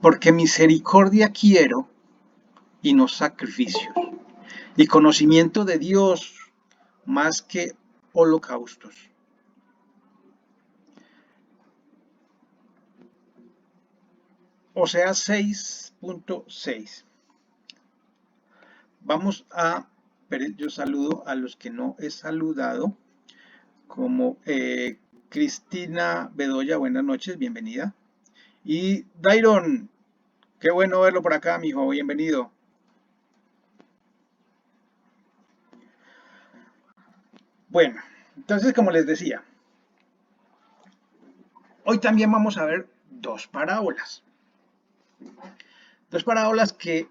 Porque misericordia quiero y no sacrificios, y conocimiento de Dios más que holocaustos. Oseas 6.6. Vamos a, yo saludo a los que no he saludado, como Cristina Bedoya, buenas noches, bienvenida. Y Dairon, qué bueno verlo por acá, mijo, bienvenido. Bueno, entonces como les decía, hoy también vamos a ver dos parábolas. Dos parábolas que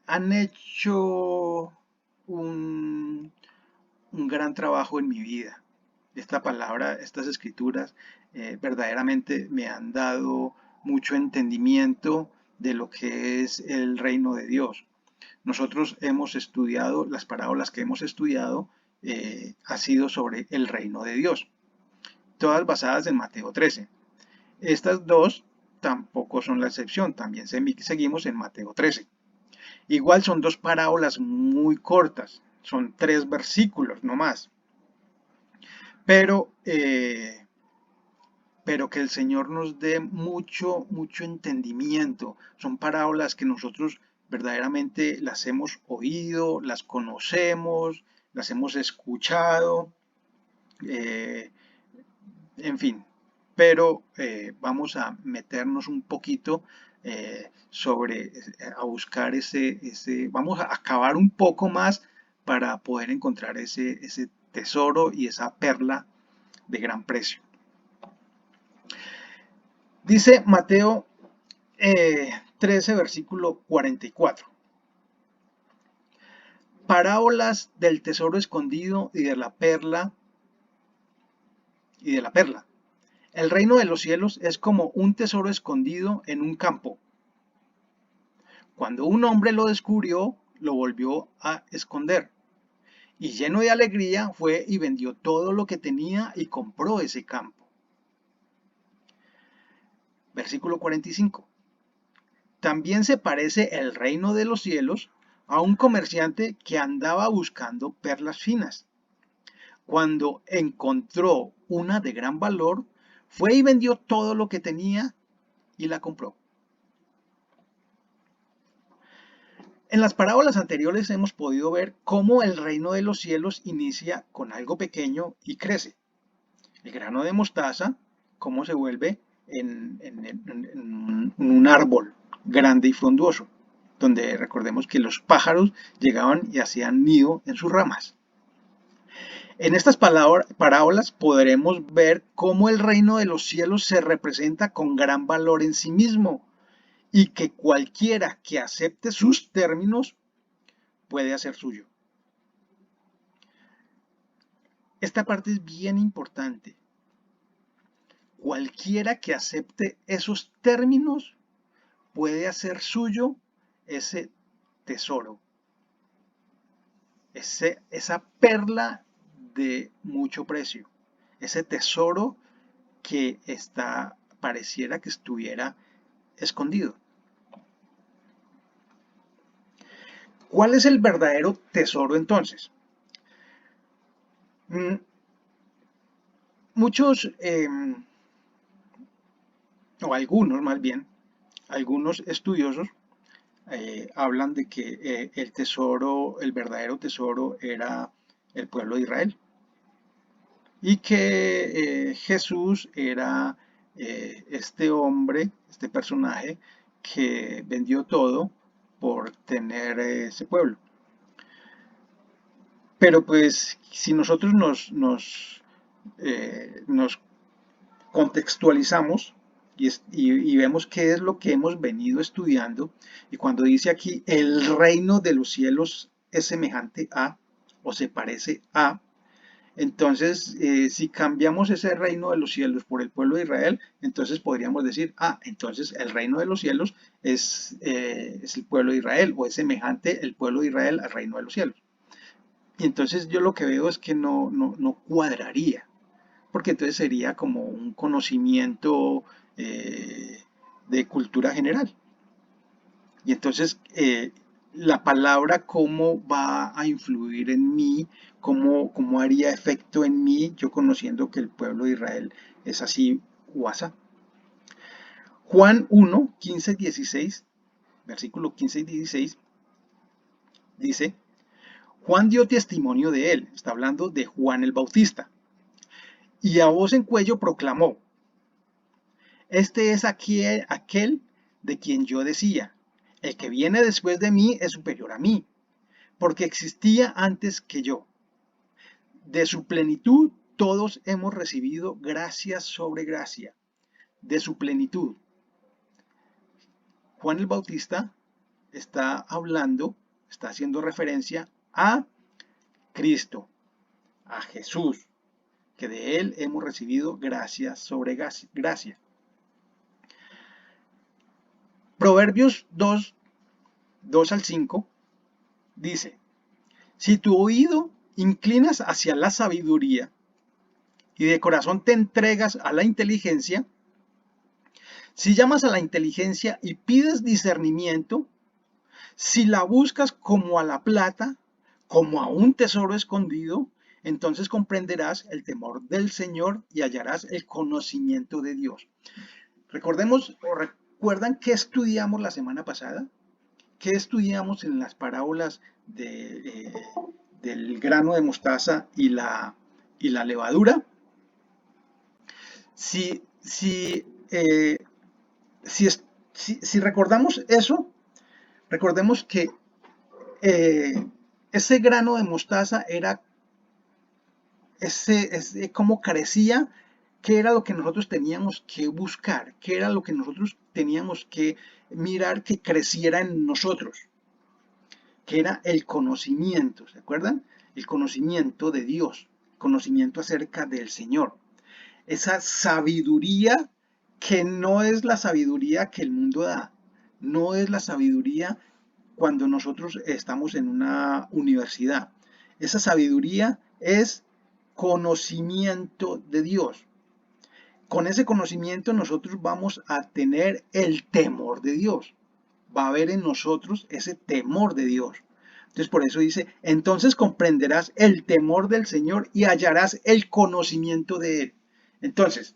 han hecho un gran trabajo en mi vida. Esta palabra, estas escrituras, verdaderamente me han dado mucho entendimiento de lo que es el reino de Dios. Nosotros hemos estudiado, las parábolas que hemos estudiado, ha sido sobre el reino de Dios, todas basadas en Mateo 13. Estas dos tampoco son la excepción, también seguimos en Mateo 13. Igual son dos parábolas muy cortas, son 3 versículos no más. Pero, pero que el Señor nos dé mucho entendimiento. Son parábolas que nosotros verdaderamente las hemos oído, las conocemos, las hemos escuchado, eh, en fin. Pero vamos a meternos un poquito a buscar vamos a acabar un poco más para poder encontrar ese tesoro y esa perla de gran precio. Dice Mateo 13, versículo 44. Parábolas del tesoro escondido y de la perla El reino de los cielos es como un tesoro escondido en un campo. Cuando un hombre lo descubrió, lo volvió a esconder. Y lleno de alegría fue y vendió todo lo que tenía y compró ese campo. Versículo 45. También se parece el reino de los cielos a un comerciante que andaba buscando perlas finas. Cuando encontró una de gran valor, fue y vendió todo lo que tenía y la compró. En las parábolas anteriores hemos podido ver cómo el reino de los cielos inicia con algo pequeño y crece. El grano de mostaza, cómo se vuelve en un árbol grande y frondoso, donde recordemos que los pájaros llegaban y hacían nido en sus ramas. En estas parábolas podremos ver cómo el reino de los cielos se representa con gran valor en sí mismo y que cualquiera que acepte sus términos puede hacer suyo. Esta parte es bien importante. Cualquiera que acepte esos términos puede hacer suyo ese tesoro, esa perla de mucho precio, ese tesoro que pareciera que estuviera escondido. ¿Cuál es el verdadero tesoro entonces? Muchos, o algunos más bien, algunos estudiosos hablan de que el verdadero tesoro era el pueblo de Israel y que Jesús era este hombre, este personaje que vendió todo por tener ese pueblo. Pero pues si nosotros nos contextualizamos y vemos qué es lo que hemos venido estudiando, y cuando dice aquí el reino de los cielos es semejante a o se parece a, entonces si cambiamos ese reino de los cielos por el pueblo de Israel, entonces podríamos decir, entonces el reino de los cielos es el pueblo de Israel, o es semejante el pueblo de Israel al reino de los cielos. Y entonces yo lo que veo es que no cuadraría, porque entonces sería como un conocimiento de cultura general. Y entonces la palabra cómo va a influir en mí, cómo haría efecto en mí, yo conociendo que el pueblo de Israel es así o asá. Juan 1, 15, 16, versículo 15 y 16, dice, Juan dio testimonio de él, está hablando de Juan el Bautista, y a voz en cuello proclamó, este es aquel de quien yo decía, el que viene después de mí es superior a mí, porque existía antes que yo. De su plenitud todos hemos recibido gracia sobre gracia. De su plenitud. Juan el Bautista está hablando, está haciendo referencia a Cristo, a Jesús, que de él hemos recibido gracia sobre gracia. Proverbios 2, 2 al 5 dice, si tu oído inclinas hacia la sabiduría y de corazón te entregas a la inteligencia, si llamas a la inteligencia y pides discernimiento, si la buscas como a la plata, como a un tesoro escondido, entonces comprenderás el temor del Señor y hallarás el conocimiento de Dios. Recordemos o recuerdan qué estudiamos la semana pasada, qué estudiamos en las parábolas del grano de mostaza y la levadura. Si recordamos eso, recordemos que ese grano de mostaza era cómo carecía, qué era lo que nosotros teníamos que buscar, qué era lo que nosotros teníamos que mirar que creciera en nosotros, que era el conocimiento, ¿se acuerdan? El conocimiento de Dios, conocimiento acerca del Señor. Esa sabiduría que no es la sabiduría que el mundo da, no es la sabiduría cuando nosotros estamos en una universidad. Esa sabiduría es conocimiento de Dios. Con ese conocimiento nosotros vamos a tener el temor de Dios. Va a haber en nosotros ese temor de Dios. Entonces por eso dice, entonces comprenderás el temor del Señor y hallarás el conocimiento de Él. Entonces,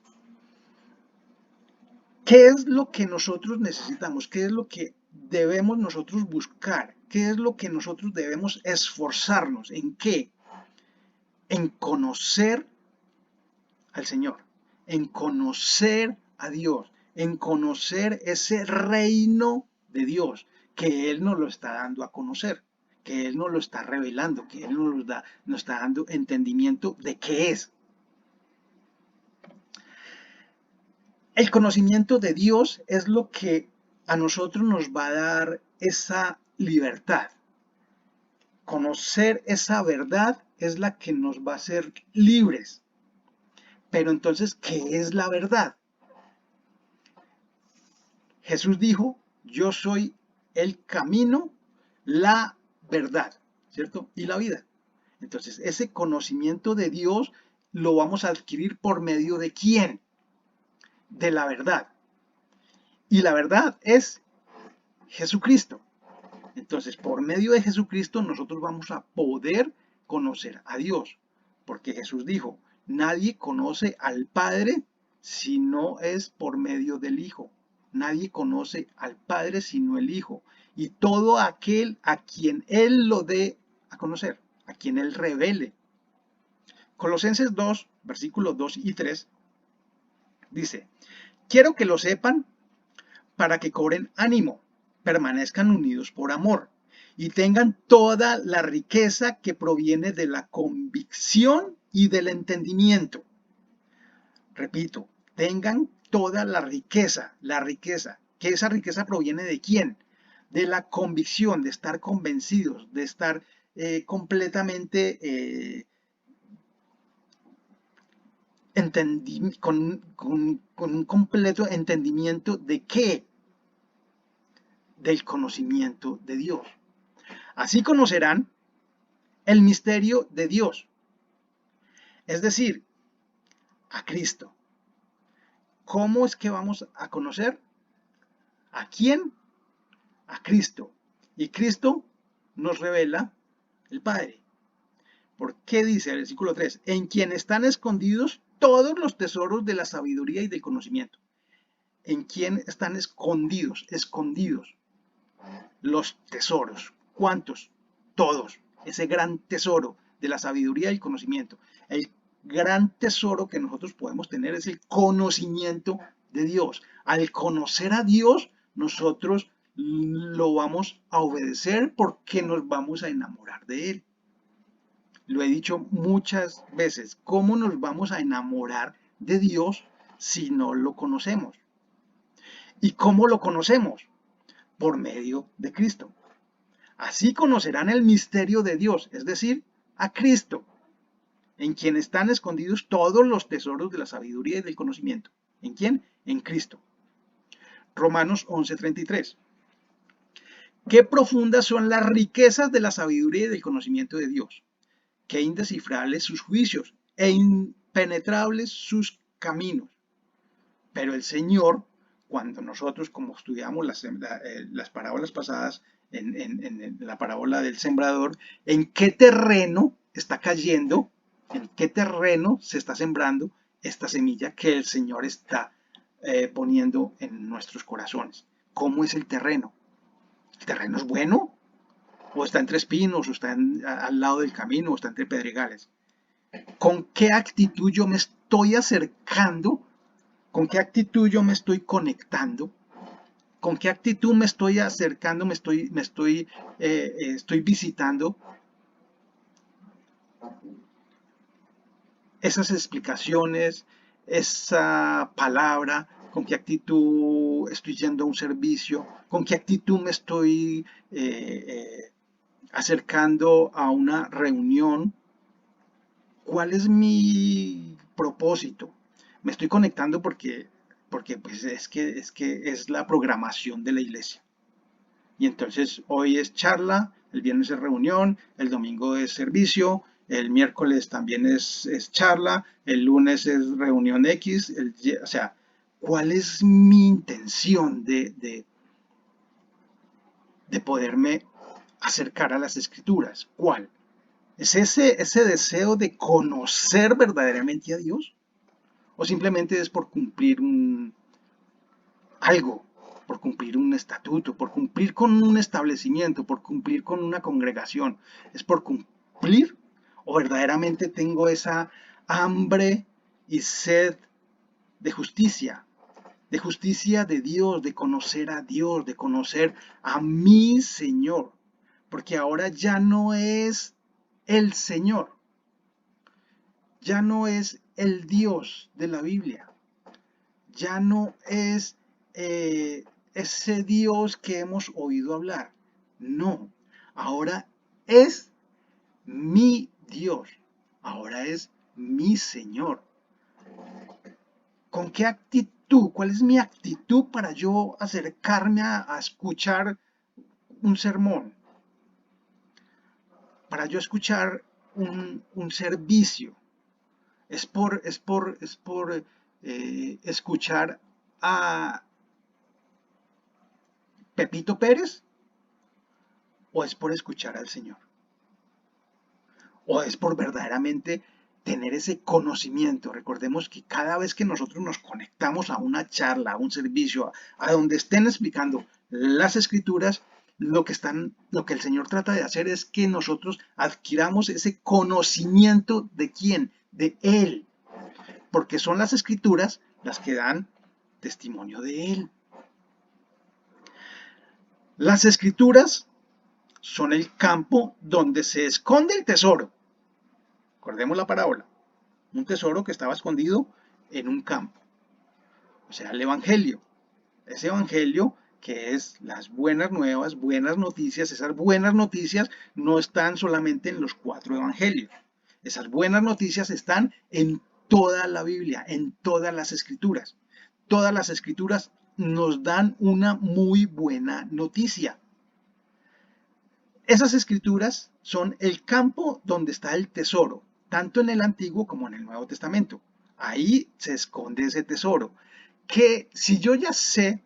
¿qué es lo que nosotros necesitamos? ¿Qué es lo que debemos nosotros buscar? ¿Qué es lo que nosotros debemos esforzarnos? ¿En qué? En conocer al Señor, en conocer a Dios, en conocer ese reino de Dios que Él nos lo está dando a conocer, que Él nos lo está revelando, que Él nos está dando entendimiento de qué es. El conocimiento de Dios es lo que a nosotros nos va a dar esa libertad. Conocer esa verdad es la que nos va a hacer libres. Pero entonces, ¿qué es la verdad? Jesús dijo, yo soy el camino, la verdad, ¿cierto? Y la vida. Entonces, ese conocimiento de Dios lo vamos a adquirir por medio de ¿quién? De la verdad. Y la verdad es Jesucristo. Entonces, por medio de Jesucristo nosotros vamos a poder conocer a Dios. Porque Jesús dijo, nadie conoce al Padre si no es por medio del Hijo. Nadie conoce al Padre sino el Hijo. Y todo aquel a quien Él lo dé a conocer, a quien Él revele. Colosenses 2, versículos 2 y 3, dice, quiero que lo sepan para que cobren ánimo, permanezcan unidos por amor y tengan toda la riqueza que proviene de la convicción y del entendimiento. Repito, tengan toda la riqueza, que esa riqueza proviene de ¿quién? De la convicción, de estar convencidos, de estar completamente con un completo entendimiento de qué, del conocimiento de Dios. Así conocerán el misterio de Dios, es decir, a Cristo. ¿Cómo es que vamos a conocer? ¿A quién? A Cristo. Y Cristo nos revela el Padre. ¿Por qué dice el versículo 3? En quien están escondidos todos los tesoros de la sabiduría y del conocimiento. En quien están escondidos, escondidos los tesoros. ¿Cuántos? Todos. Ese gran tesoro de la sabiduría y el conocimiento. El gran tesoro que nosotros podemos tener es el conocimiento de Dios. Al conocer a Dios, nosotros lo vamos a obedecer porque nos vamos a enamorar de Él. Lo he dicho muchas veces, ¿cómo nos vamos a enamorar de Dios si no lo conocemos? ¿Y cómo lo conocemos? Por medio de Cristo. Así conocerán el misterio de Dios, es decir, a Cristo, en quien están escondidos todos los tesoros de la sabiduría y del conocimiento. ¿En quién? En Cristo. Romanos 11:33. Qué profundas son las riquezas de la sabiduría y del conocimiento de Dios. Qué indescifrables sus juicios e impenetrables sus caminos. Pero el Señor, cuando nosotros, como estudiamos las parábolas pasadas, en la parábola del sembrador, ¿en qué terreno está cayendo? ¿En qué terreno se está sembrando esta semilla que el Señor está poniendo en nuestros corazones? ¿Cómo es el terreno? ¿El terreno es bueno? ¿O está entre espinos? ¿O está al lado del camino? ¿O está entre pedregales? ¿Con qué actitud yo me estoy acercando? ¿Con qué actitud yo me estoy conectando? ¿Con qué actitud me estoy acercando? Estoy visitando esas explicaciones, esa palabra. ¿Con qué actitud estoy yendo a un servicio? ¿Con qué actitud me estoy acercando a una reunión? ¿Cuál es mi propósito? Me estoy conectando porque pues es que es la programación de la iglesia. Y entonces hoy es charla, el viernes es reunión, el domingo es servicio, el miércoles también es charla, el lunes es reunión X, o sea, ¿cuál es mi intención de poderme acercar a las escrituras? ¿Cuál? ¿Es ese deseo de conocer verdaderamente a Dios? ¿O simplemente es por cumplir algo, por cumplir un estatuto, por cumplir con un establecimiento, por cumplir con una congregación? ¿Es por cumplir? ¿O verdaderamente tengo esa hambre y sed de justicia? De justicia de Dios, de conocer a Dios, de conocer a mi Señor. Porque ahora ya no es el Señor, ya no es el Dios de la Biblia, ya no es ese Dios que hemos oído hablar. No, ahora es mi Dios, ahora es mi Señor. ¿Con qué actitud? ¿Cuál es mi actitud para yo acercarme a escuchar un sermón? Para yo escuchar un servicio. Es por escuchar a Pepito Pérez, o es por escuchar al Señor, o es por verdaderamente tener ese conocimiento. Recordemos que cada vez que nosotros nos conectamos a una charla, a un servicio, a donde estén explicando las escrituras, lo que el Señor trata de hacer es que nosotros adquiramos ese conocimiento de quién, de Él, porque son las escrituras las que dan testimonio de Él. Las escrituras son el campo donde se esconde el tesoro. Recordemos la parábola. Un tesoro que estaba escondido en un campo. O sea, el evangelio. Ese evangelio que es las buenas nuevas, buenas noticias. Esas buenas noticias no están solamente en los 4 evangelios. Esas buenas noticias están en toda la Biblia, en todas las escrituras. Todas las escrituras nos dan una muy buena noticia. Esas escrituras son el campo donde está el tesoro, tanto en el Antiguo como en el Nuevo Testamento. Ahí se esconde ese tesoro. Que si yo ya sé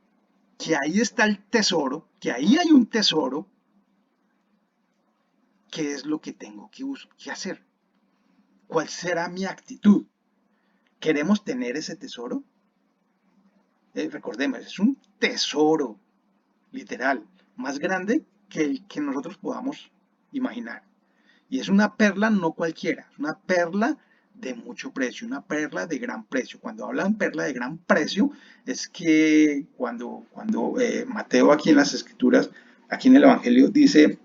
que ahí está el tesoro, que ahí hay un tesoro, ¿qué es lo que tengo que hacer? ¿Cuál será mi actitud? ¿Queremos tener ese tesoro? Recordemos, es un tesoro, literal, más grande que el que nosotros podamos imaginar. Y es una perla no cualquiera, es una perla de mucho precio, una perla de gran precio. Cuando hablan perla de gran precio, es que cuando Mateo aquí en las escrituras, aquí en el Evangelio, dice,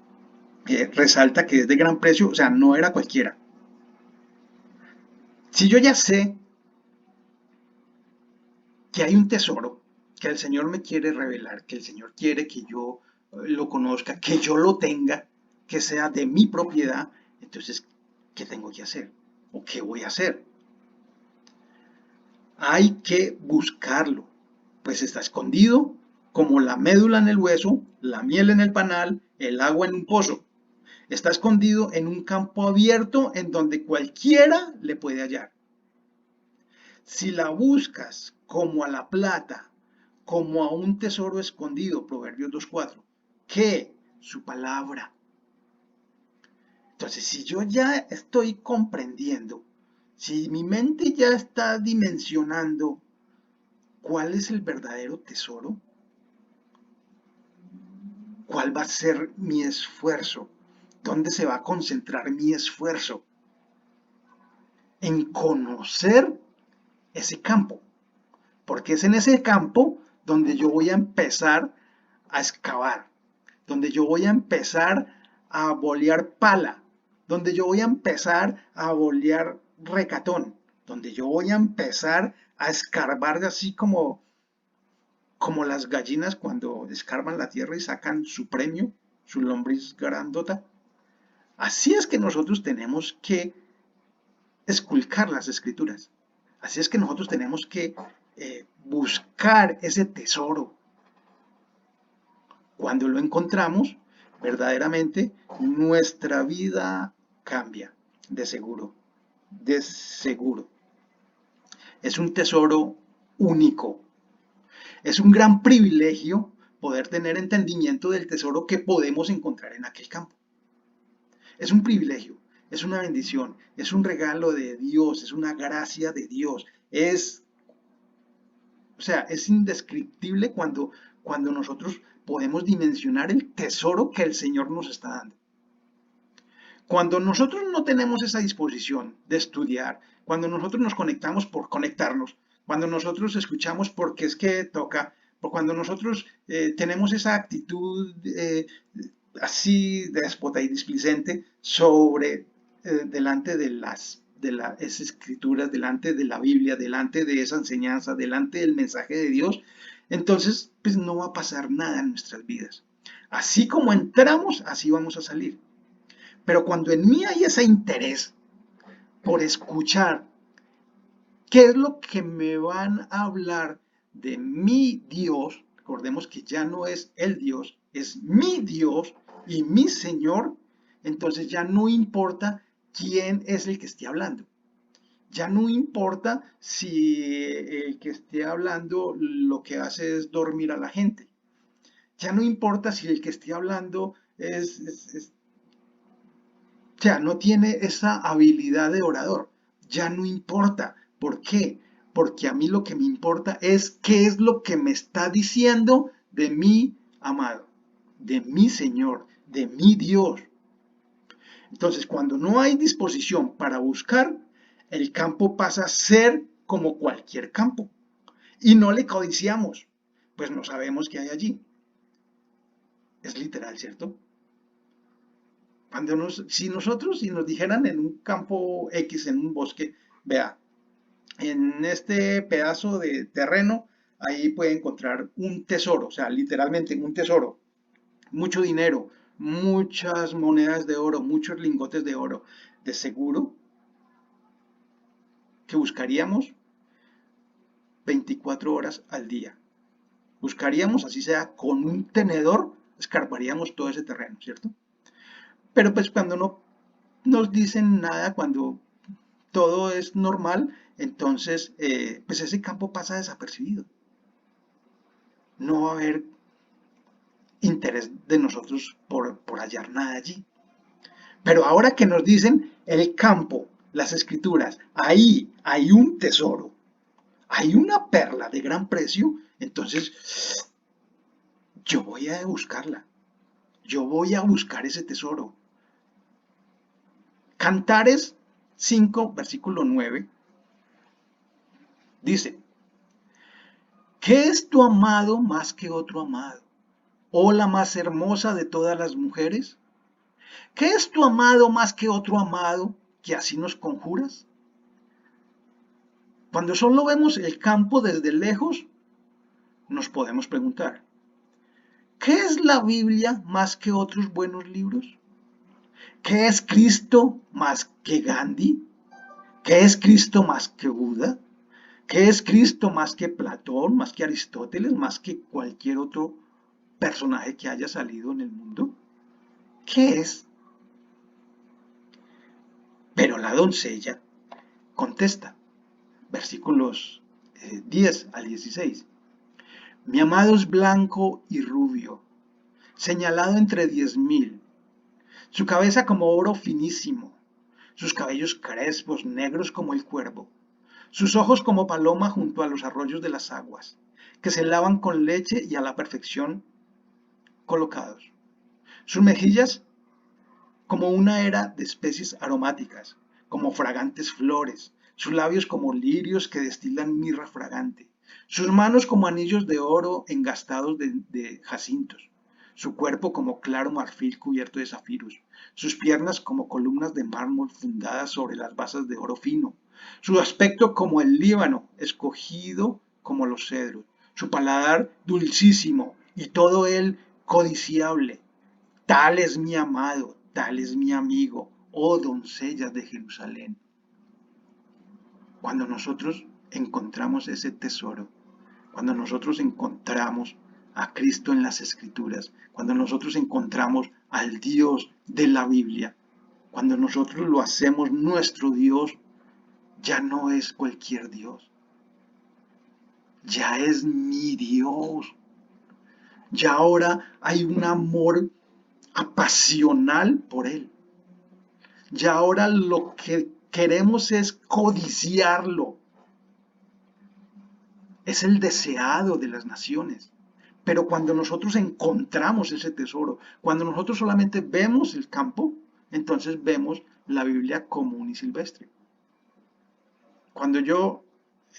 resalta que es de gran precio, o sea, no era cualquiera. Si yo ya sé que hay un tesoro que el Señor me quiere revelar, que el Señor quiere que yo lo conozca, que yo lo tenga, que sea de mi propiedad, entonces, ¿qué tengo que hacer? ¿O qué voy a hacer? Hay que buscarlo, pues está escondido como la médula en el hueso, la miel en el panal, el agua en un pozo. Está escondido en un campo abierto en donde cualquiera le puede hallar. Si la buscas como a la plata, como a un tesoro escondido, Proverbios 2.4, que su palabra. Entonces, si yo ya estoy comprendiendo, si mi mente ya está dimensionando cuál es el verdadero tesoro, cuál va a ser mi esfuerzo, dónde se va a concentrar mi esfuerzo, en conocer ese campo, porque es en ese campo donde yo voy a empezar a excavar, donde yo voy a empezar a bolear pala, donde yo voy a empezar a bolear recatón, donde yo voy a empezar a escarbar así como las gallinas cuando escarban la tierra y sacan su premio, su lombriz grandota. Así es que nosotros tenemos que esculcar las escrituras. Así es que nosotros tenemos que buscar ese tesoro. Cuando lo encontramos, verdaderamente nuestra vida cambia, de seguro, de seguro. Es un tesoro único. Es un gran privilegio poder tener entendimiento del tesoro que podemos encontrar en aquel campo. Es un privilegio, es una bendición, es un regalo de Dios, es una gracia de Dios. Es indescriptible cuando nosotros podemos dimensionar el tesoro que el Señor nos está dando. Cuando nosotros no tenemos esa disposición de estudiar, cuando nosotros nos conectamos por conectarnos, cuando nosotros escuchamos porque es que toca, cuando nosotros tenemos esa actitud así déspota y displicente sobre delante de las escrituras, delante de la Biblia, delante de esa enseñanza, delante del mensaje de Dios, entonces pues no va a pasar nada en nuestras vidas. Así como entramos, así vamos a salir. Pero cuando en mí hay ese interés por escuchar qué es lo que me van a hablar de mi Dios, recordemos que ya no es el Dios, es mi Dios y mi Señor, entonces ya no importa quién es el que esté hablando. Ya no importa si el que esté hablando lo que hace es dormir a la gente. Ya no importa si el que esté hablando o sea, no tiene esa habilidad de orador. Ya no importa. ¿Por qué? Porque a mí lo que me importa es qué es lo que me está diciendo de mi amado, de mi Señor, de mi Dios. Entonces, cuando no hay disposición para buscar, el campo pasa a ser como cualquier campo. Y no le codiciamos, pues no sabemos qué hay allí. Es literal, ¿cierto? Si nos dijeran en un campo X, en un bosque, vea, en este pedazo de terreno, ahí puede encontrar un tesoro, o sea, literalmente un tesoro, mucho dinero, muchas monedas de oro, muchos lingotes de oro, de seguro que buscaríamos 24 horas al día. Buscaríamos, así sea, con un tenedor, escarbaríamos todo ese terreno, ¿cierto? Pero pues cuando no nos dicen nada, cuando todo es normal, entonces pues ese campo pasa desapercibido. No va a haber interés de nosotros por hallar nada allí. Pero ahora que nos dicen el campo, las escrituras, ahí hay un tesoro, hay una perla de gran precio, entonces yo voy a buscarla, yo voy a buscar ese tesoro. Cantares 5, versículo 9, dice, ¿qué es tu amado más que otro amado? ¿O la más hermosa de todas las mujeres? ¿Qué es tu amado más que otro amado que así nos conjuras? Cuando solo vemos el campo desde lejos, nos podemos preguntar, ¿qué es la Biblia más que otros buenos libros? ¿Qué es Cristo más que Gandhi? ¿Qué es Cristo más que Buda? ¿Qué es Cristo más que Platón, más que Aristóteles, más que cualquier otro personaje que haya salido en el mundo? ¿Qué es? Pero la doncella contesta, versículos 10 al 16. Mi amado es blanco y rubio, señalado entre 10.000, su cabeza como oro finísimo, sus cabellos crespos, negros como el cuervo, sus ojos como paloma junto a los arroyos de las aguas, que se lavan con leche y a la perfección colocados. Sus mejillas como una era de especies aromáticas, como fragantes flores, sus labios como lirios que destilan mirra fragante, sus manos como anillos de oro engastados de jacintos, su cuerpo como claro marfil cubierto de zafiros, sus piernas como columnas de mármol fundadas sobre las basas de oro fino, su aspecto como el Líbano, escogido como los cedros, su paladar dulcísimo y todo él codiciable. Tal es mi amado, tal es mi amigo, oh doncellas de Jerusalén. Cuando nosotros encontramos ese tesoro, cuando nosotros encontramos a Cristo en las Escrituras, cuando nosotros encontramos al Dios de la Biblia, cuando nosotros lo hacemos nuestro Dios, ya no es cualquier Dios, ya es mi Dios. Ya ahora hay un amor apasional por Él. Ya ahora lo que queremos es codiciarlo. Es el deseado de las naciones. Pero cuando nosotros encontramos ese tesoro, cuando nosotros solamente vemos el campo, entonces vemos la Biblia común y silvestre. Cuando yo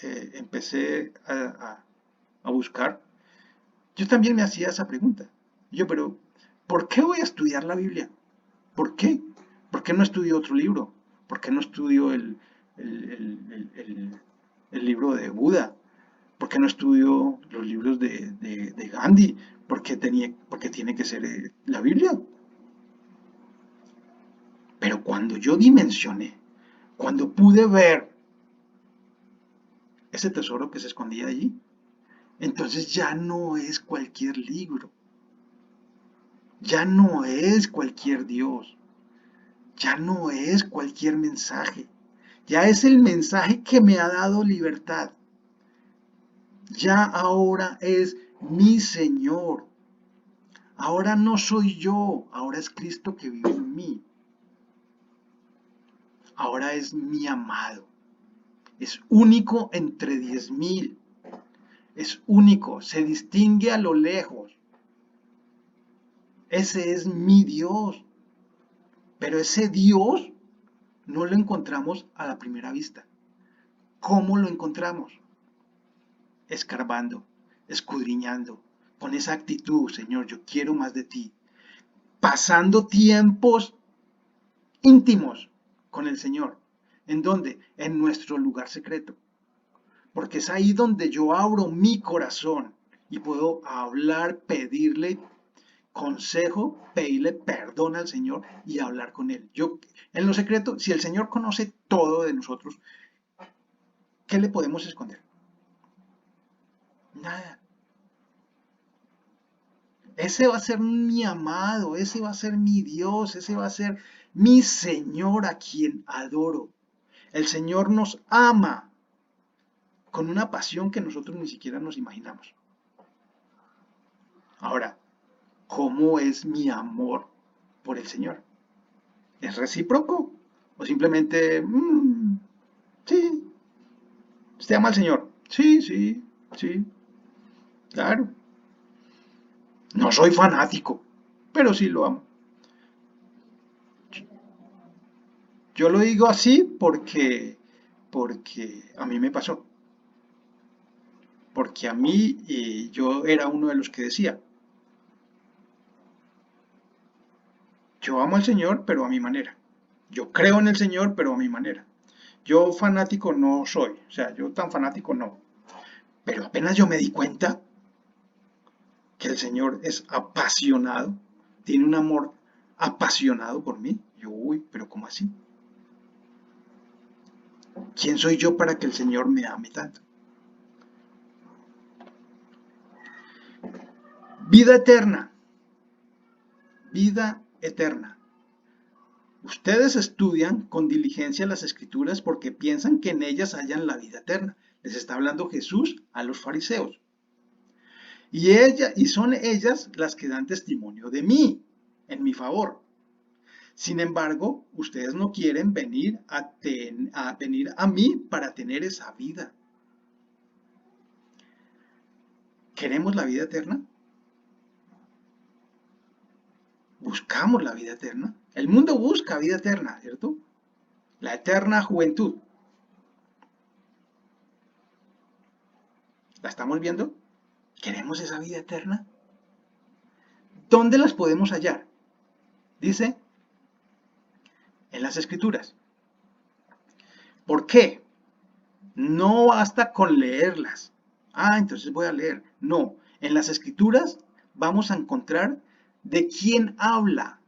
empecé a buscar, yo también me hacía esa pregunta. Yo, pero, ¿por qué voy a estudiar la Biblia? ¿Por qué? ¿Por qué no estudio otro libro? ¿Por qué no estudio el libro de Buda? ¿Por qué no estudio los libros de Gandhi? Porque tiene que ser la Biblia. Pero cuando yo dimensioné, cuando pude ver ese tesoro que se escondía allí, entonces ya no es cualquier libro, ya no es cualquier Dios, ya no es cualquier mensaje, ya es el mensaje que me ha dado libertad. Ya ahora es mi Señor. Ahora no soy yo, ahora es Cristo que vive en mí. Ahora es mi amado. Es único entre 10.000. Es único, se distingue a lo lejos. Ese es mi Dios. Pero ese Dios no lo encontramos a la primera vista. ¿Cómo lo encontramos? Escarbando, escudriñando, con esa actitud, Señor, yo quiero más de ti. Pasando tiempos íntimos con el Señor. ¿En dónde? En nuestro lugar secreto. Porque es ahí donde yo abro mi corazón y puedo hablar, pedirle consejo, pedirle perdón al Señor y hablar con Él. Yo, en lo secreto, si el Señor conoce todo de nosotros, ¿qué le podemos esconder? Nada. Ese va a ser mi amado, ese va a ser mi Dios, ese va a ser mi Señor a quien adoro. El Señor nos ama con una pasión que nosotros ni siquiera nos imaginamos. Ahora, cómo es mi amor por el Señor. ¿Es recíproco? ¿O simplemente, sí, usted ama al Señor? Sí, sí, sí, claro. No soy fanático, pero sí lo amo. Yo lo digo así porque a mí me pasó. Porque a mí yo era uno de los que decía, yo amo al Señor, pero a mi manera. Yo creo en el Señor, pero a mi manera. Yo fanático no soy, o sea, yo tan fanático no. Pero apenas yo me di cuenta que el Señor es apasionado, tiene un amor apasionado por mí. Yo, uy, pero ¿cómo así? ¿Quién soy yo para que el Señor me ame tanto? Vida eterna, vida eterna. Ustedes estudian con diligencia las escrituras porque piensan que en ellas hallan la vida eterna. Les está hablando Jesús a los fariseos. Y son ellas las que dan testimonio de mí, en mi favor. Sin embargo, ustedes no quieren venir a mí para tener esa vida. ¿Queremos la vida eterna? ¿Buscamos la vida eterna? El mundo busca vida eterna, ¿cierto? La eterna juventud. ¿La estamos viendo? ¿Queremos esa vida eterna? ¿Dónde las podemos hallar? Dice, en las escrituras. ¿Por qué? No basta con leerlas. Ah, entonces voy a leer. No, en las escrituras vamos a encontrar de quién habla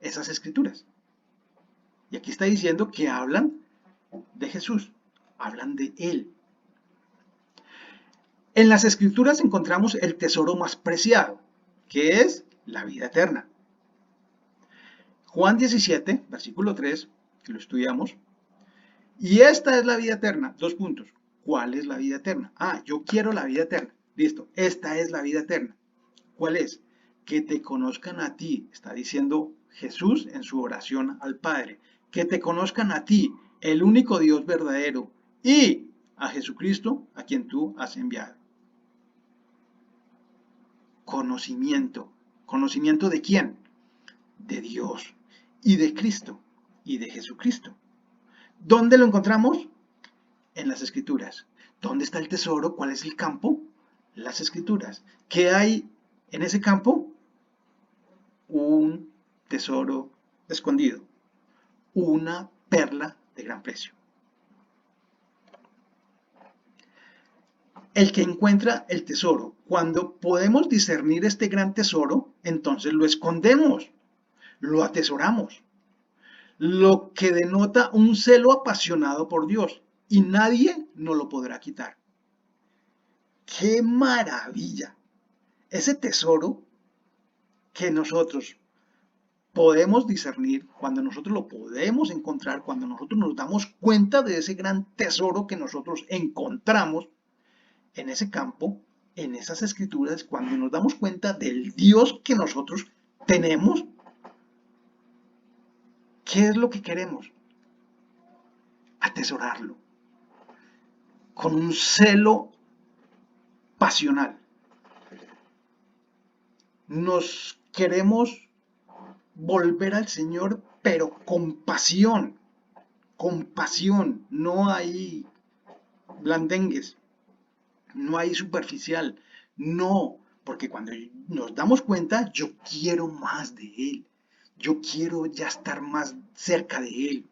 esas escrituras. Y aquí está diciendo que hablan de Jesús, hablan de Él. En las escrituras encontramos el tesoro más preciado, que es la vida eterna. Juan 17, versículo 3, que lo estudiamos. Y esta es la vida eterna. Dos puntos. ¿Cuál es la vida eterna? Ah, yo quiero la vida eterna. Listo. Esta es la vida eterna. ¿Cuál es? Que te conozcan a ti. Está diciendo Jesús en su oración al Padre. Que te conozcan a ti, el único Dios verdadero, y a Jesucristo, a quien tú has enviado. Conocimiento. ¿Conocimiento de quién? De Dios y de Cristo y de Jesucristo. ¿Dónde lo encontramos? En las escrituras. ¿Dónde está el tesoro? ¿Cuál es el campo? Las escrituras. ¿Qué hay en ese campo? Un tesoro escondido. Una perla de gran precio. El que encuentra el tesoro. Cuando podemos discernir este gran tesoro, entonces lo escondemos, lo atesoramos, lo que denota un celo apasionado por Dios, y nadie nos lo podrá quitar. ¡Qué maravilla! Ese tesoro que nosotros podemos discernir, cuando nosotros lo podemos encontrar, cuando nosotros nos damos cuenta de ese gran tesoro que nosotros encontramos en ese campo, en esas escrituras, cuando nos damos cuenta del Dios que nosotros tenemos, ¿qué es lo que queremos? Atesorarlo, con un celo pasional. Nos queremos volver al Señor, pero con pasión, no hay blandengues, no hay superficial, no, porque cuando nos damos cuenta, yo quiero más de Él, yo quiero ya estar más cerca de Él.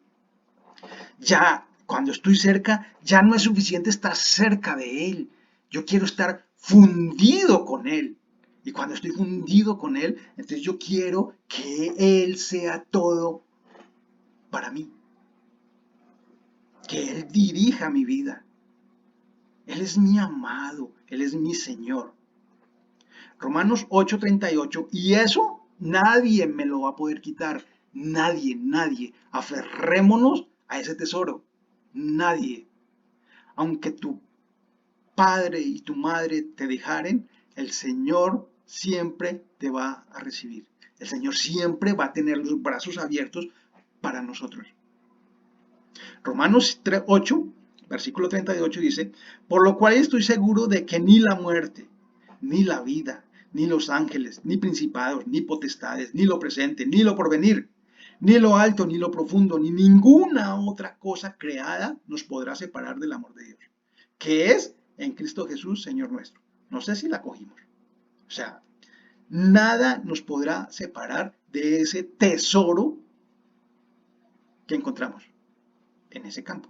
Ya cuando estoy cerca, ya no es suficiente estar cerca de Él, yo quiero estar fundido con Él. Y cuando estoy fundido con Él, entonces yo quiero que Él sea todo para mí. Que Él dirija mi vida. Él es mi amado, Él es mi Señor. Romanos 8:38, y eso nadie me lo va a poder quitar. Nadie, nadie. Aferrémonos a ese tesoro. Nadie. Aunque tu padre y tu madre te dejaren, el Señor siempre te va a recibir. El Señor siempre va a tener los brazos abiertos para nosotros. Romanos 8, versículo 38 dice, por lo cual estoy seguro de que ni la muerte, ni la vida, ni los ángeles, ni principados, ni potestades, ni lo presente, ni lo porvenir, ni lo alto, ni lo profundo, ni ninguna otra cosa creada nos podrá separar del amor de Dios, que es en Cristo Jesús, Señor nuestro. No sé si la cogimos. O sea, nada nos podrá separar de ese tesoro que encontramos en ese campo.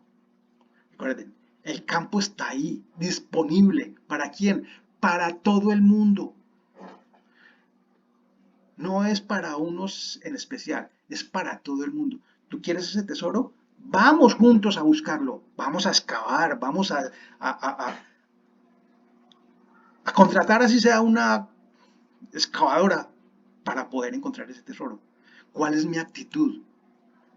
Recuerden, el campo está ahí, disponible. ¿Para quién? Para todo el mundo. No es para unos en especial, es para todo el mundo. ¿Tú quieres ese tesoro? Vamos juntos a buscarlo, vamos a excavar, vamos a contratar así sea una excavadora para poder encontrar ese tesoro. ¿Cuál es mi actitud?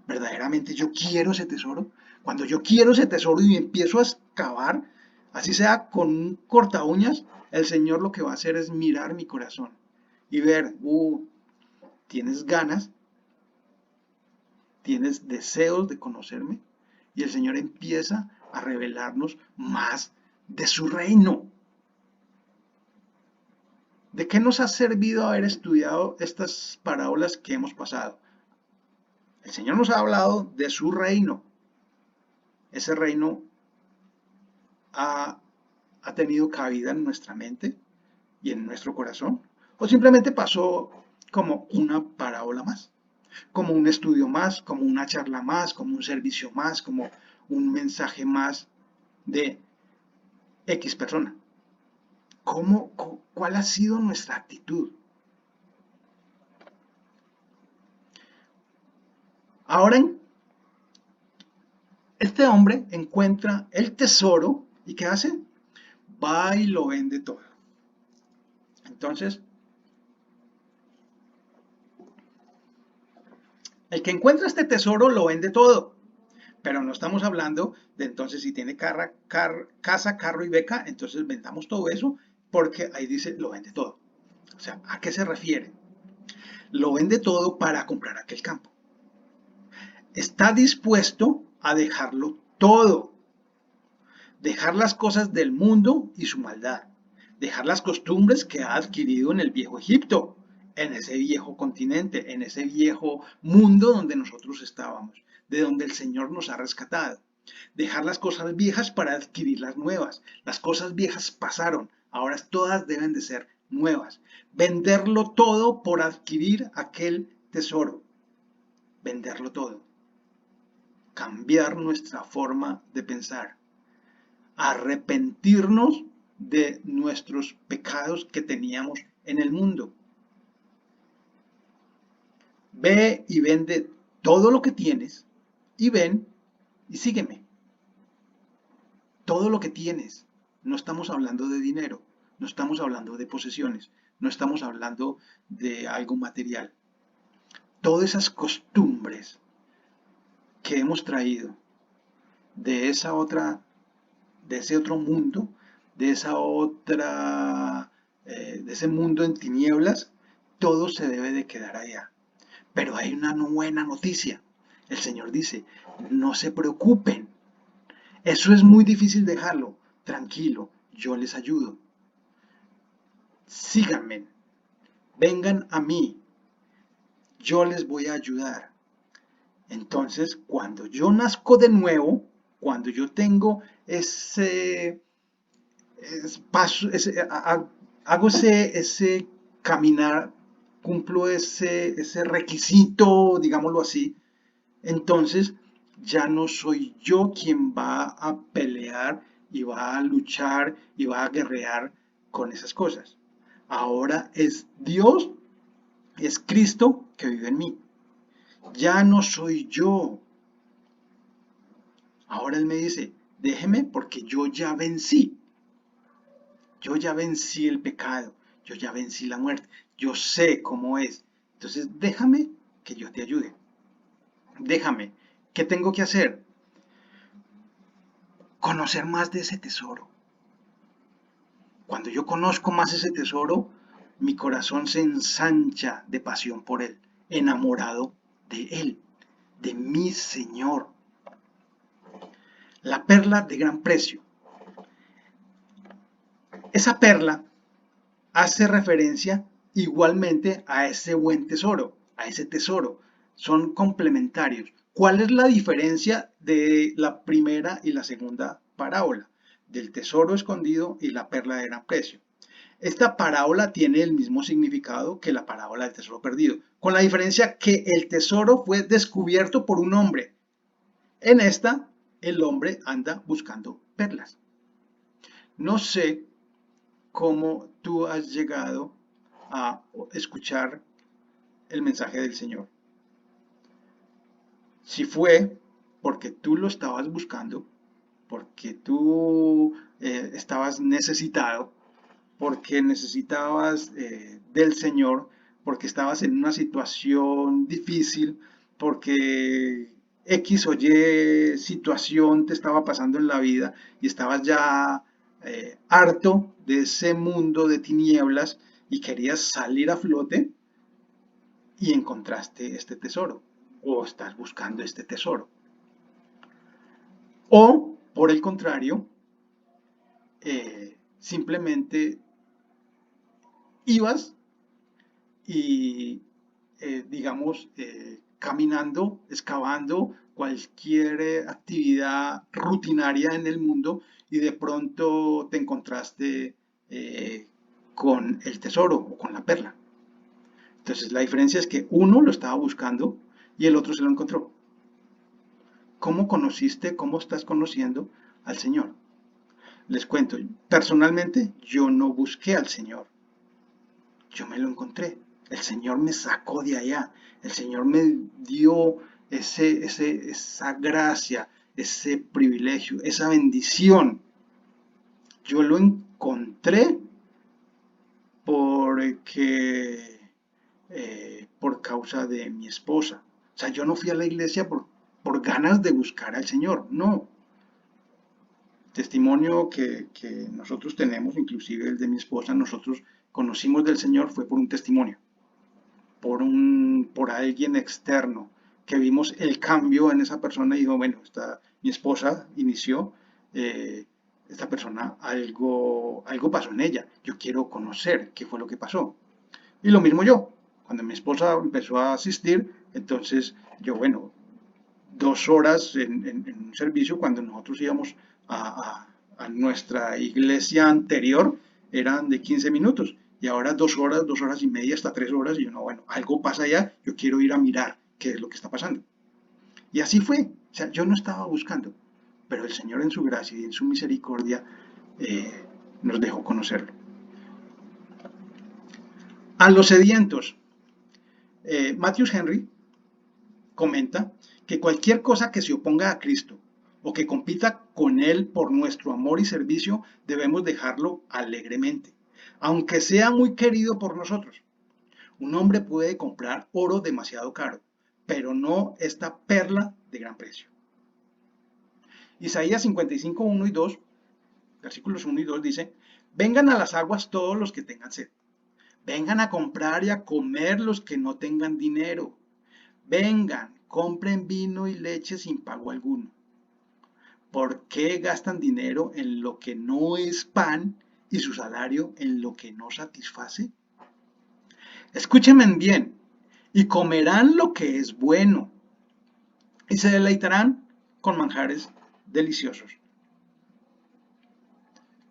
¿Verdaderamente yo quiero ese tesoro? Cuando yo quiero ese tesoro y empiezo a excavar, así sea con un corta uñas, el Señor lo que va a hacer es mirar mi corazón y ver, tienes ganas, tienes deseos de conocerme, y el Señor empieza a revelarnos más de su reino. ¿De qué nos ha servido haber estudiado estas parábolas que hemos pasado? El Señor nos ha hablado de su reino. Ese reino ha tenido cabida en nuestra mente y en nuestro corazón, o simplemente pasó como una parábola más, como un estudio más, como una charla más, como un servicio más, como un mensaje más de X persona. ¿Cuál ha sido nuestra actitud? Ahora, este hombre encuentra el tesoro y ¿qué hace? Va y lo vende todo. Entonces, el que encuentra este tesoro lo vende todo. Pero no estamos hablando de entonces si tiene casa, carro y beca, entonces vendamos todo eso, porque ahí dice lo vende todo. O sea, ¿a qué se refiere? Lo vende todo para comprar aquel campo. Está dispuesto a dejarlo todo. Dejar las cosas del mundo y su maldad. Dejar las costumbres que ha adquirido en el viejo Egipto, en ese viejo continente, en ese viejo mundo donde nosotros estábamos, de donde el Señor nos ha rescatado. Dejar las cosas viejas para adquirir las nuevas. Las cosas viejas pasaron, ahora todas deben de ser nuevas. Venderlo todo por adquirir aquel tesoro. Venderlo todo. Cambiar nuestra forma de pensar. Arrepentirnos de nuestros pecados que teníamos en el mundo. Ve y vende todo lo que tienes y ven y sígueme. Todo lo que tienes. No estamos hablando de dinero, no estamos hablando de posesiones, no estamos hablando de algo material. Todas esas costumbres que hemos traído de esa otra, de ese otro mundo, de esa otra, de ese mundo en tinieblas, todo se debe de quedar allá. Pero hay una buena noticia. El Señor dice, no se preocupen. Eso es muy difícil dejarlo. Tranquilo, yo les ayudo. Síganme. Vengan a mí. Yo les voy a ayudar. Entonces, cuando yo nazco de nuevo, cuando yo tengo ese paso, hago ese caminar, cumplo ese requisito, digámoslo así, entonces ya no soy yo quien va a pelear y va a luchar y va a guerrear con esas cosas. Ahora es Dios, es Cristo que vive en mí. Ya no soy yo. Ahora Él me dice, déjeme porque yo ya vencí. Yo ya vencí el pecado. Yo ya vencí la muerte. Yo sé cómo es. Entonces déjame que yo te ayude. Déjame. ¿Qué tengo que hacer? Conocer más de ese tesoro. Cuando yo conozco más ese tesoro, Mi corazón se ensancha de pasión por Él, enamorado de Él, de mi Señor. La perla de gran precio. Esa perla hace referencia igualmente a ese buen tesoro, a ese tesoro. Son complementarios. ¿Cuál es la diferencia de la primera y la segunda parábola? Del tesoro escondido y la perla de gran precio. Esta parábola tiene el mismo significado que la parábola del tesoro perdido, con la diferencia que el tesoro fue descubierto por un hombre. En esta, el hombre anda buscando perlas. No sé cómo tú has llegado a escuchar el mensaje del Señor. Si fue porque tú lo estabas buscando, porque tú estabas necesitado, porque necesitabas del Señor, porque estabas en una situación difícil, porque X o Y situación te estaba pasando en la vida y estabas ya harto de ese mundo de tinieblas y querías salir a flote y encontraste este tesoro o estás buscando este tesoro. O, por el contrario, simplemente ibas y, digamos, caminando, excavando cualquier actividad rutinaria en el mundo y de pronto te encontraste con el tesoro o con la perla. Entonces la diferencia es que uno lo estaba buscando y el otro se lo encontró. ¿Cómo conociste, cómo estás conociendo al Señor? Les cuento, personalmente yo no busqué al Señor, yo me lo encontré. El Señor me sacó de allá, el Señor me dio esa gracia, ese privilegio, esa bendición. Yo lo encontré porque, por causa de mi esposa. O sea, yo no fui a la iglesia por ganas de buscar al Señor, no. Testimonio que nosotros tenemos, inclusive el de mi esposa, nosotros conocimos del Señor fue por un testimonio, por alguien externo, que vimos el cambio en esa persona y dijo, bueno, mi esposa inició, esta persona, algo pasó en ella, yo quiero conocer qué fue lo que pasó. Y lo mismo yo, cuando mi esposa empezó a asistir, entonces yo, bueno, 2 horas en un servicio, cuando nosotros íbamos a nuestra iglesia anterior, eran de 15 minutos. Y ahora 2 horas, 2 horas y media, hasta 3 horas. Y yo, no, bueno, algo pasa allá, yo quiero ir a mirar qué es lo que está pasando. Y así fue. O sea, yo no estaba buscando, pero el Señor en su gracia y en su misericordia eh, nos dejó conocerlo. A los sedientos, Matthew Henry comenta que cualquier cosa que se oponga a Cristo o que compita con Él por nuestro amor y servicio, debemos dejarlo alegremente, aunque sea muy querido por nosotros. Un hombre puede comprar oro demasiado caro, pero no esta perla de gran precio. Isaías 55, 1 y 2, versículos 1 y 2 dice, vengan a las aguas todos los que tengan sed, vengan a comprar y a comer los que no tengan dinero, vengan, compren vino y leche sin pago alguno. ¿Por qué gastan dinero en lo que no es pan y su salario en lo que no satisface? Escúchenme bien, y comerán lo que es bueno, y se deleitarán con manjares deliciosos.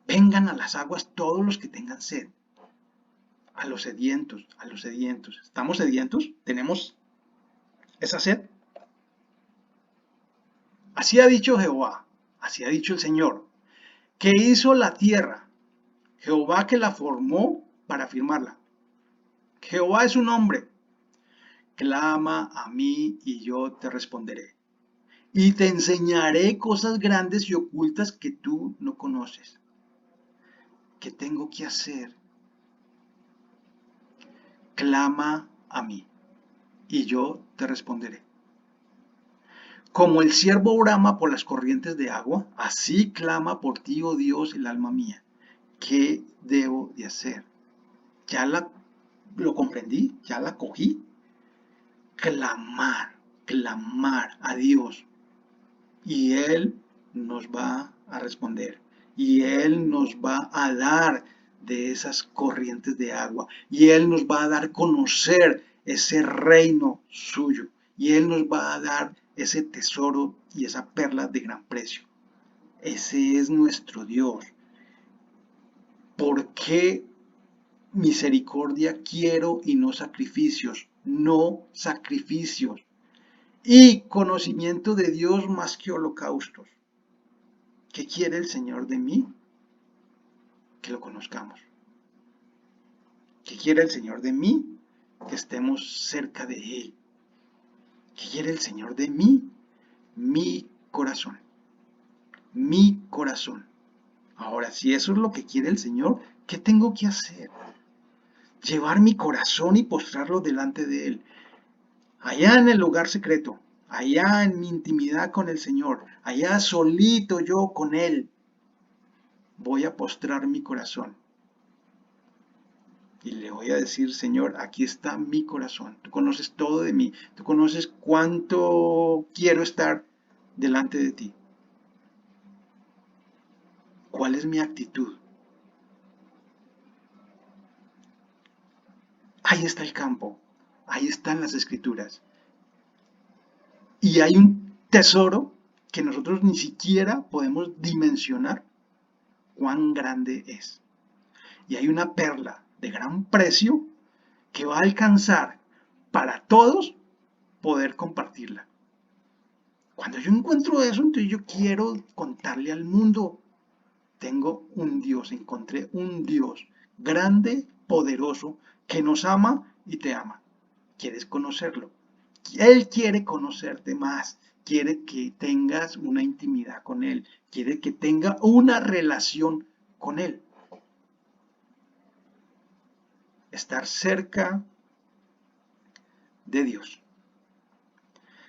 Vengan a las aguas todos los que tengan sed. A los sedientos, a los sedientos. ¿Estamos sedientos? ¿Tenemos esa sed? Así ha dicho Jehová, así ha dicho el Señor, que hizo la tierra, Jehová que la formó para firmarla. Jehová es un hombre. Clama a mí y yo te responderé. Y te enseñaré cosas grandes y ocultas que tú no conoces. ¿Qué tengo que hacer? Clama a mí y yo te responderé. Como el ciervo brama por las corrientes de agua, así clama por ti, oh Dios, el alma mía. ¿Qué debo de hacer? Ya la lo comprendí, ya la cogí. Clamar, clamar a Dios y Él nos va a responder y Él nos va a dar de esas corrientes de agua y Él nos va a dar conocer ese reino suyo y Él nos va a dar ese tesoro y esa perla de gran precio. Ese es nuestro Dios. ¿Por qué misericordia quiero y no sacrificios? No sacrificios. Y conocimiento de Dios más que holocaustos. ¿Qué quiere el Señor de mí? Que lo conozcamos. ¿Qué quiere el Señor de mí? Que estemos cerca de Él. ¿Qué quiere el Señor de mí? Mi corazón. Mi corazón. Ahora, si eso es lo que quiere el Señor, ¿qué tengo que hacer? Llevar mi corazón y postrarlo delante de Él. Allá en el lugar secreto, allá en mi intimidad con el Señor, allá solito yo con Él, voy a postrar mi corazón y le voy a decir, Señor, aquí está mi corazón. Tú conoces todo de mí. Tú conoces cuánto quiero estar delante de ti. ¿Cuál es mi actitud? Ahí está el campo. Ahí están las escrituras. Y hay un tesoro que nosotros ni siquiera podemos dimensionar cuán grande es. Y hay una perla de gran precio que va a alcanzar para todos poder compartirla. Cuando yo encuentro eso, entonces yo quiero contarle al mundo, tengo un Dios, encontré un Dios grande, poderoso, que nos ama y te ama. ¿Quieres conocerlo? Él quiere conocerte más, quiere que tengas una intimidad con Él, quiere que tenga una relación con Él. Estar cerca de Dios.